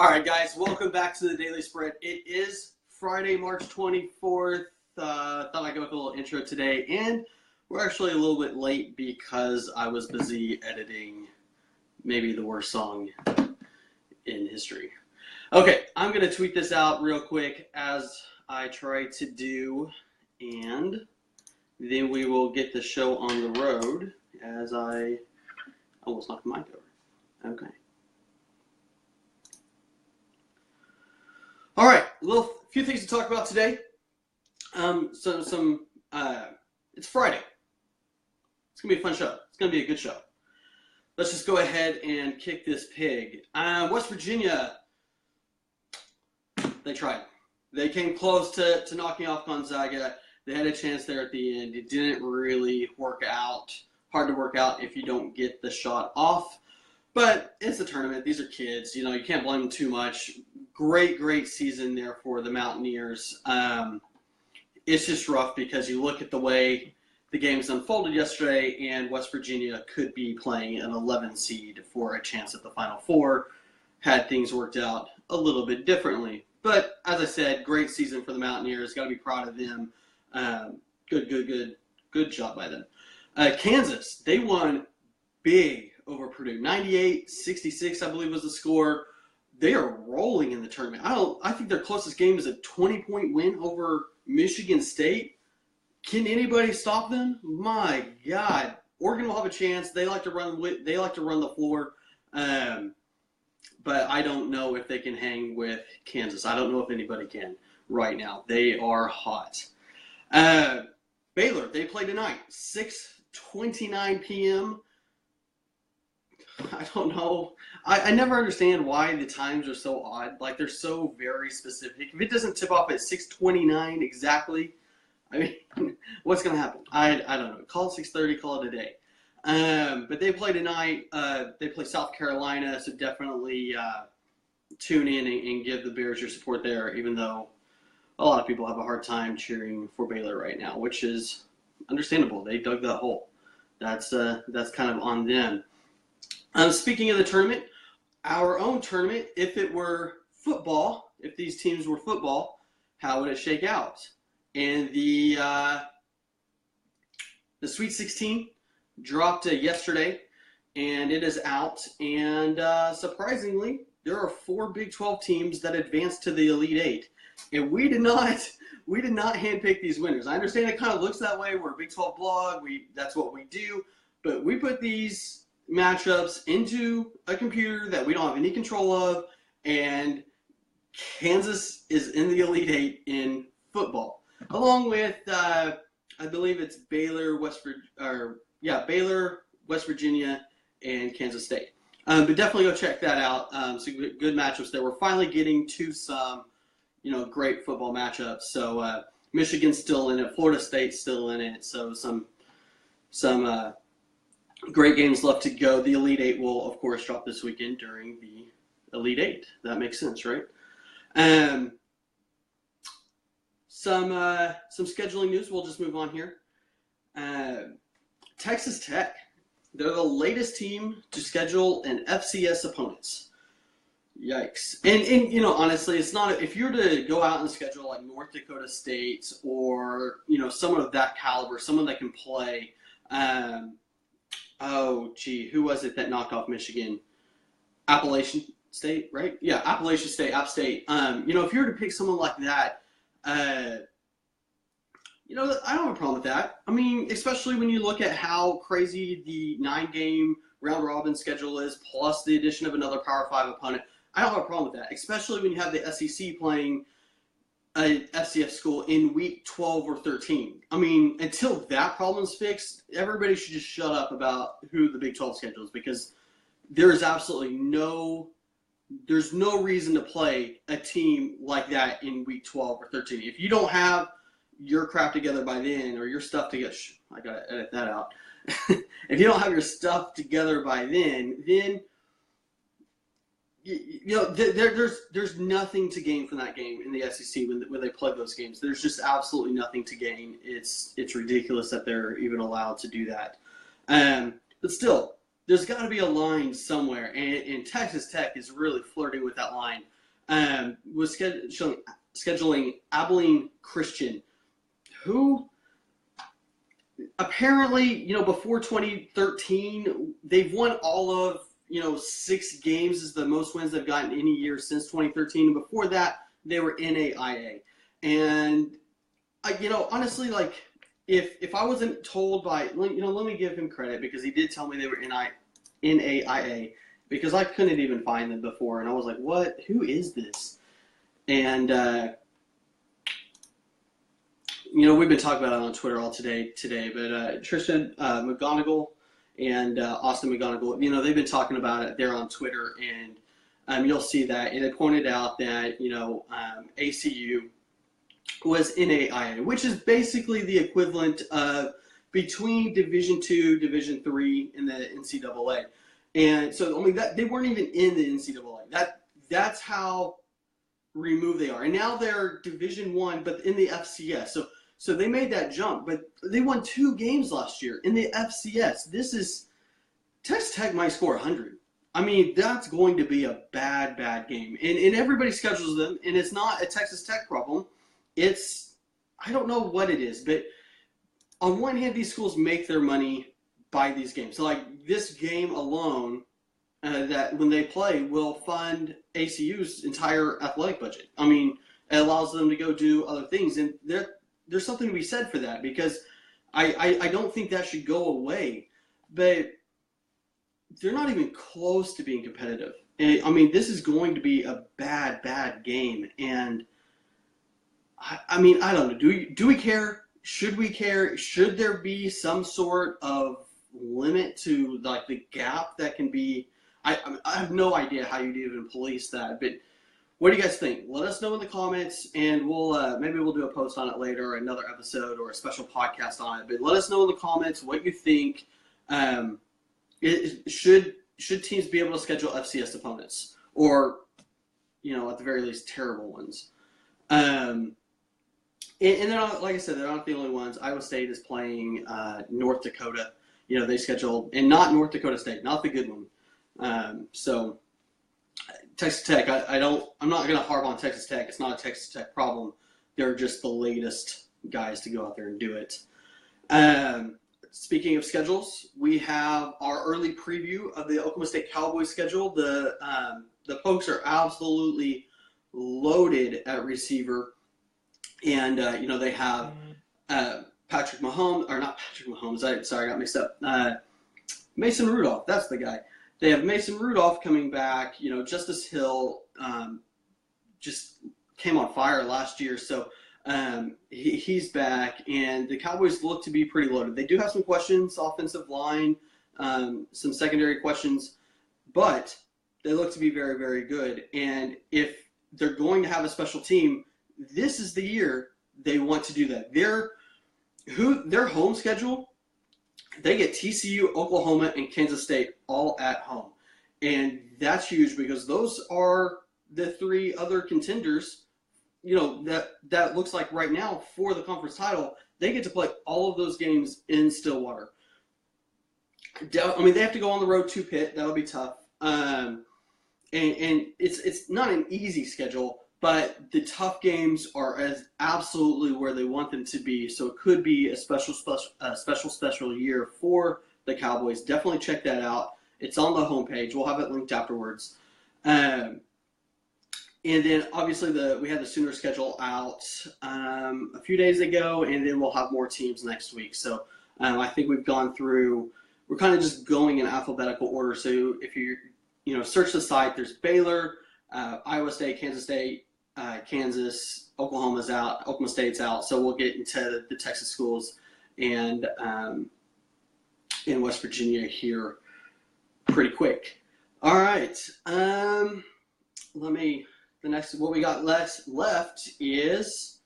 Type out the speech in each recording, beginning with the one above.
All right, guys, welcome back to the Daily Spread. It is Friday, March 24th. Thought I'd go with a little intro today, and we're actually a little bit late because I was busy editing maybe the worst song in history. Okay, I'm going to tweet this out real quick as I try to do, and then we will get the show on the road as I almost knocked the mic over. Okay. All right, few things to talk about today. It's Friday. It's gonna be a fun show. It's gonna be a good show. Let's just go ahead and kick this pig. West Virginia, they tried. They came close to knocking off Gonzaga. They had a chance there at the end. It didn't really work out. Hard to work out if you don't get the shot off. But it's a tournament. These are kids. You know, you can't blame them too much. Great season there for the Mountaineers. It's just rough because you look at the way the games unfolded yesterday, and West Virginia could be playing an 11 seed for a chance at the Final Four had things worked out a little bit differently. But as I said, great season for the Mountaineers. Got to be proud of them. Good job by them. Kansas, they won big over Purdue. 98-66, I believe, was the score. They are rolling in the tournament. I think their closest game is a 20-point win over Michigan State. Can anybody stop them? My God, Oregon will have a chance. They like to run the floor, but I don't know if they can hang with Kansas. I don't know if anybody can right now. They are hot. Baylor, they play tonight, 6:29 p.m. I don't know. I never understand why the times are so odd. Like, they're so very specific. If it doesn't tip off at 6:29 exactly, I mean, what's going to happen? I don't know. Call it 6:30, call it a day. But they play tonight. They play South Carolina, so definitely tune in and give the Bears your support there, even though a lot of people have a hard time cheering for Baylor right now, which is understandable. They dug that hole. That's kind of on them. Speaking of the tournament, our own tournament, if it were football, if these teams were football, how would it shake out? And the Sweet 16 dropped yesterday, and it is out. And surprisingly, there are 4 Big 12 teams that advanced to the Elite Eight, and we did not handpick these winners. I understand it kind of looks that way. We're a Big 12 blog. That's what we do, but we put these matchups into a computer that we don't have any control of, and Kansas is in the Elite Eight in football, along with I believe it's Baylor, West Virginia, and Kansas State. But definitely go check that out. Some good matchups there. We're finally getting to some, great football matchups. So Michigan's still in it, Florida State's still in it. So some great games left to go. The Elite Eight will, of course, drop this weekend during the Elite Eight. That makes sense, right? Some scheduling news. We'll just move on here. Texas Tech. They're the latest team to schedule an FCS opponents. Yikes. And honestly, it's not, if you were to go out and schedule like North Dakota State or, someone of that caliber, someone that can play, who was it that knocked off Michigan? Appalachian State, right? Yeah, Appalachian State, App State. If you were to pick someone like that, I don't have a problem with that. I mean, especially when you look at how crazy the 9-game round-robin schedule is, plus the addition of another Power 5 opponent. I don't have a problem with that, especially when you have the SEC playing an FCS school in week 12 or 13. I mean, until that problem's fixed, everybody should just shut up about who the Big 12 schedule is, because there's absolutely no reason to play a team like that in week 12 or 13. If you don't have your crap together by then, or your stuff together, I gotta edit that out. If you don't have your stuff together by then there's nothing to gain from that game in the SEC when they play those games. There's just absolutely nothing to gain. It's ridiculous that they're even allowed to do that. But still, there's got to be a line somewhere, and Texas Tech is really flirting with that line. Was scheduling Abilene Christian, who apparently, before 2013, they've won all of, 6 games is the most wins they've gotten any year since 2013. And before that, they were NAIA. And, honestly, like, if I wasn't told by, let me give him credit because he did tell me they were NAIA because I couldn't even find them before. And I was like, what? Who is this? And, we've been talking about it on Twitter all today, but Tristan McGonigal and Austin McGonigal, they've been talking about it there on Twitter, and you'll see that. And they pointed out that, ACU was NAIA, which is basically the equivalent of between Division II, Division III in the NCAA. And so, that they weren't even in the NCAA. That's how removed they are. And now they're Division I, but in the FCS. So they made that jump, but they won 2 games last year in the FCS. Texas Tech might score 100. That's going to be a bad game. And everybody schedules them, and it's not a Texas Tech problem. I don't know what it is, but on one hand, these schools make their money by these games. So, like, this game alone, that when they play, will fund ACU's entire athletic budget. It allows them to go do other things, and there's something to be said for that because I don't think that should go away. But they're not even close to being competitive. And, this is going to be a bad game. And, I don't know. Do we care? Should we care? Should there be some sort of limit to, like, the gap that can be? I have no idea how you'd even police that. But what do you guys think? Let us know in the comments, and we'll maybe we'll do a post on it later, or another episode, or a special podcast on it. But let us know in the comments what you think. Should teams be able to schedule FCS opponents, or at the very least, terrible ones? And they're not, like I said, they're not the only ones. Iowa State is playing North Dakota. They scheduled, and not North Dakota State, not the good one. So Texas Tech, I'm not going to harp on Texas Tech. It's not a Texas Tech problem. They're just the latest guys to go out there and do it. Speaking of schedules, we have our early preview of the Oklahoma State Cowboys schedule. The Pokes are absolutely loaded at receiver. And, they have Patrick Mahomes, or not Patrick Mahomes, I got mixed up. Mason Rudolph, that's the guy. They have Mason Rudolph coming back. Justice Hill just came on fire last year, so he's back. And the Cowboys look to be pretty loaded. They do have some questions, offensive line, some secondary questions, but they look to be very, very good. And if they're going to have a special team, this is the year they want to do that. Their home schedule, they get TCU, Oklahoma, and Kansas State all at home. And that's huge because those are the 3 other contenders, that looks like right now for the conference title. They get to play all of those games in Stillwater. They have to go on the road to Pitt. That'll be tough. And it's not an easy schedule, but the tough games are as absolutely where they want them to be. So it could be a special year for the Cowboys. Definitely check that out. It's on the homepage. We'll have it linked afterwards. And then obviously we had the Sooner schedule out a few days ago, and then we'll have more teams next week. So I think we've gone through. We're kind of just going in alphabetical order. So if you search the site, there's Baylor, Iowa State, Kansas State, Kansas, Oklahoma's out, Oklahoma State's out. So we'll get into the Texas schools and in West Virginia here pretty quick. All right. What we got left is,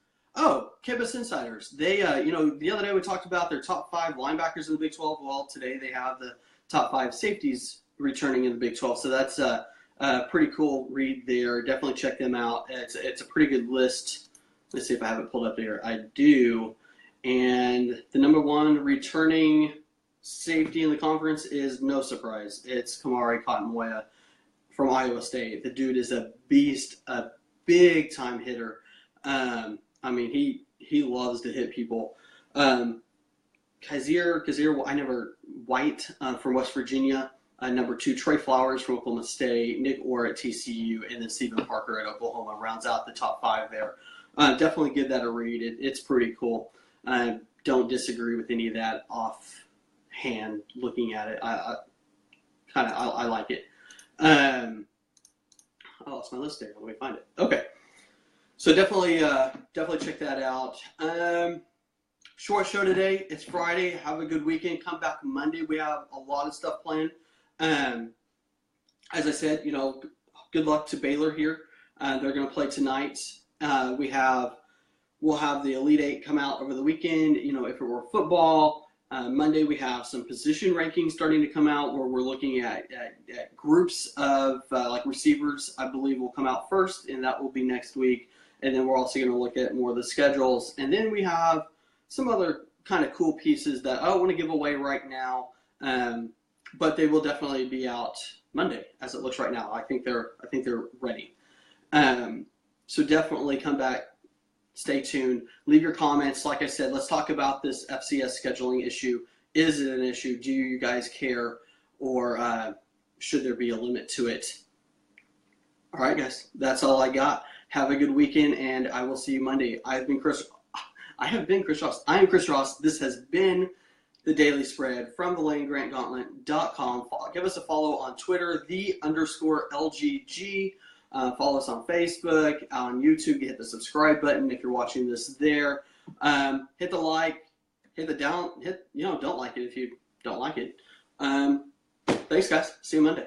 Campus Insiders. They, the other day we talked about their top 5 linebackers in the Big 12. Well, today they have the top 5 safeties returning in the Big 12. So that's a pretty cool read there. Definitely check them out. It's a pretty good list. Let's see if I have it pulled up here. I do. And the number 1 returning safety in the conference is no surprise. It's Kamari Cotton-Moya from Iowa State. The dude is a beast, a big-time hitter. I mean, he loves to hit people. White from West Virginia. Number 2, Trey Flowers from Oklahoma State, Nick Orr at TCU, and then Stephen Parker at Oklahoma rounds out the top 5 there. Definitely give that a read. It's pretty cool. Don't disagree with any of that offhand looking at it. I like it. I lost my list there. Let me find it. Okay. So definitely check that out. Short show today. It's Friday. Have a good weekend. Come back Monday. We have a lot of stuff planned. As I said, good luck to Baylor here. They're going to play tonight. We'll have the Elite Eight come out over the weekend. If it were football, Monday we have some position rankings starting to come out where we're looking at groups of like receivers. I believe will come out first, and that will be next week. And then we're also going to look at more of the schedules. And then we have some other kind of cool pieces that I don't want to give away right now. But they will definitely be out Monday, as it looks right now. I think they're ready. So definitely come back, stay tuned, leave your comments. Like I said, let's talk about this FCS scheduling issue. Is it an issue? Do you guys care, or should there be a limit to it? All right, guys, that's all I got. Have a good weekend, and I will see you Monday. I have been Chris Ross. I am Chris Ross. This has been The Daily Spread from the LaneGrantGauntlet.com. Give us a follow on Twitter, _LGG. Follow us on Facebook, on YouTube. Hit the subscribe button if you're watching this there. Hit the like, hit the don't like it if you don't like it. Thanks, guys. See you Monday.